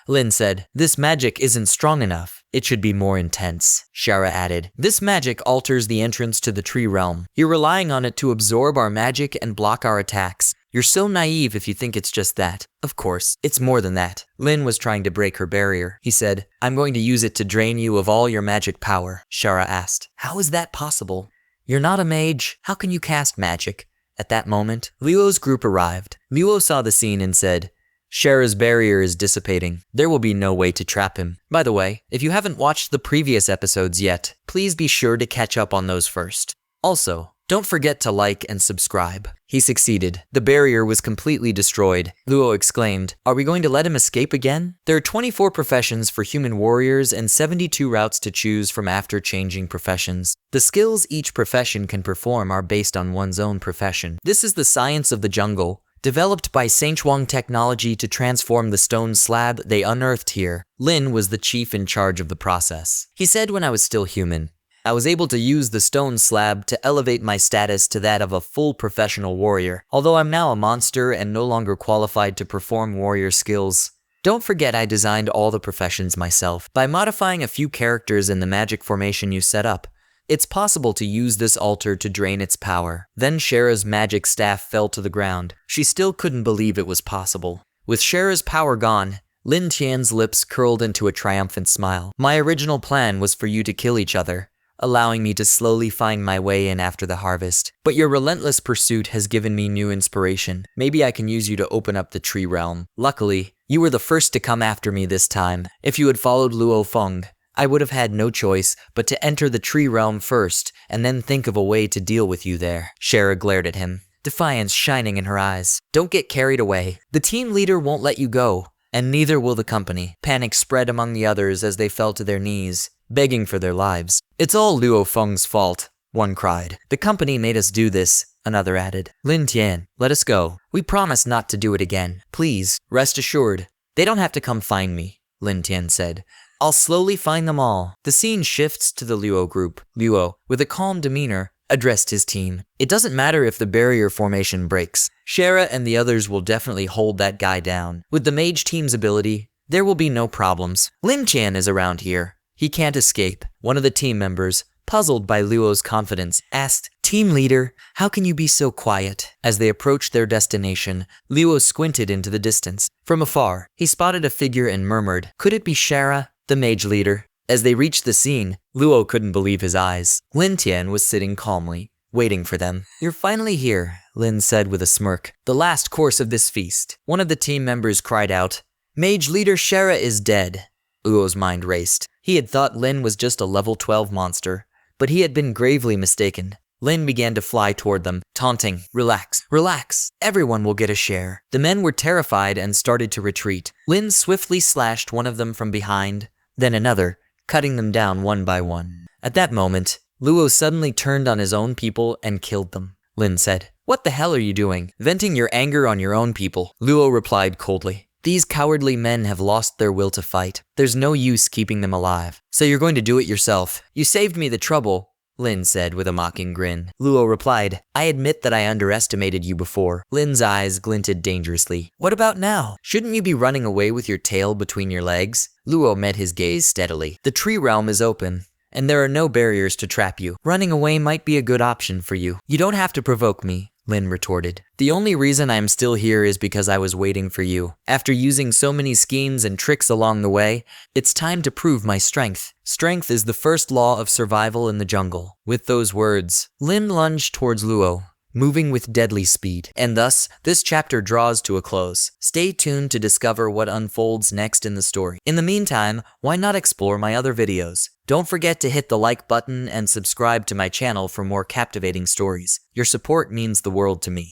Lin said. This magic isn't strong enough. It should be more intense, Shara added. This magic alters the entrance to the tree realm. You're relying on it to absorb our magic and block our attacks. You're so naive if you think it's just that. Of course, it's more than that. Lin was trying to break her barrier. He said, I'm going to use it to drain you of all your magic power, Shara asked. How is that possible? You're not a mage. How can you cast magic? At that moment, Luo's group arrived. Luo saw the scene and said, Shara's barrier is dissipating. There will be no way to trap him. By the way, if you haven't watched the previous episodes yet, please be sure to catch up on those first. Also, don't forget to like and subscribe. He succeeded. The barrier was completely destroyed. Luo exclaimed, Are we going to let him escape again? There are 24 professions for human warriors and 72 routes to choose from after changing professions. The skills each profession can perform are based on one's own profession. This is the science of the jungle, developed by Sainchuang technology to transform the stone slab they unearthed here. Lin was the chief in charge of the process. He said when I was still human, I was able to use the stone slab to elevate my status to that of a full professional warrior, although I'm now a monster and no longer qualified to perform warrior skills. Don't forget I designed all the professions myself. By modifying a few characters in the magic formation you set up, it's possible to use this altar to drain its power. Then Shara's magic staff fell to the ground. She still couldn't believe it was possible. With Shara's power gone, Lin Tian's lips curled into a triumphant smile. My original plan was for you to kill each other, allowing me to slowly find my way in after the harvest. But your relentless pursuit has given me new inspiration. Maybe I can use you to open up the tree realm. Luckily, you were the first to come after me this time. If you had followed Luo Feng, I would have had no choice but to enter the tree realm first and then think of a way to deal with you there. Shara glared at him, defiance shining in her eyes. Don't get carried away. The team leader won't let you go, and neither will the company. Panic spread among the others as they fell to their knees, begging for their lives. It's all Luo Feng's fault, one cried. The company made us do this, another added. Lin Tian, let us go. We promise not to do it again. Please, rest assured. They don't have to come find me, Lin Tian said. I'll slowly find them all. The scene shifts to the Luo group. Luo, with a calm demeanor, addressed his team. It doesn't matter if the barrier formation breaks. Shara and the others will definitely hold that guy down. With the mage team's ability, there will be no problems. Lin Tian is around here. He can't escape. One of the team members, puzzled by Luo's confidence, asked, Team leader, how can you be so quiet? As they approached their destination, Luo squinted into the distance. From afar, he spotted a figure and murmured, Could it be Shara, the mage leader? As they reached the scene, Luo couldn't believe his eyes. Lin Tian was sitting calmly, waiting for them. You're finally here, Lin said with a smirk. The last course of this feast. One of the team members cried out, Mage leader Shara is dead. Luo's mind raced. He had thought Lin was just a level 12 monster, but he had been gravely mistaken. Lin began to fly toward them, taunting, Relax, relax, everyone will get a share. The men were terrified and started to retreat. Lin swiftly slashed one of them from behind, then another, cutting them down one by one. At that moment, Luo suddenly turned on his own people and killed them. Lin said, What the hell are you doing? Venting your anger on your own people. Luo replied coldly, These cowardly men have lost their will to fight. There's no use keeping them alive. So you're going to do it yourself. You saved me the trouble, Lin said with a mocking grin. Luo replied, I admit that I underestimated you before. Lin's eyes glinted dangerously. What about now? Shouldn't you be running away with your tail between your legs? Luo met his gaze steadily. The tree realm is open, and there are no barriers to trap you. Running away might be a good option for you. You don't have to provoke me, Lin retorted. The only reason I'm still here is because I was waiting for you. After using so many schemes and tricks along the way, it's time to prove my strength. Strength is the first law of survival in the jungle. With those words, Lin lunged towards Luo, moving with deadly speed. And thus, this chapter draws to a close. Stay tuned to discover what unfolds next in the story. In the meantime, why not explore my other videos? Don't forget to hit the like button and subscribe to my channel for more captivating stories. Your support means the world to me.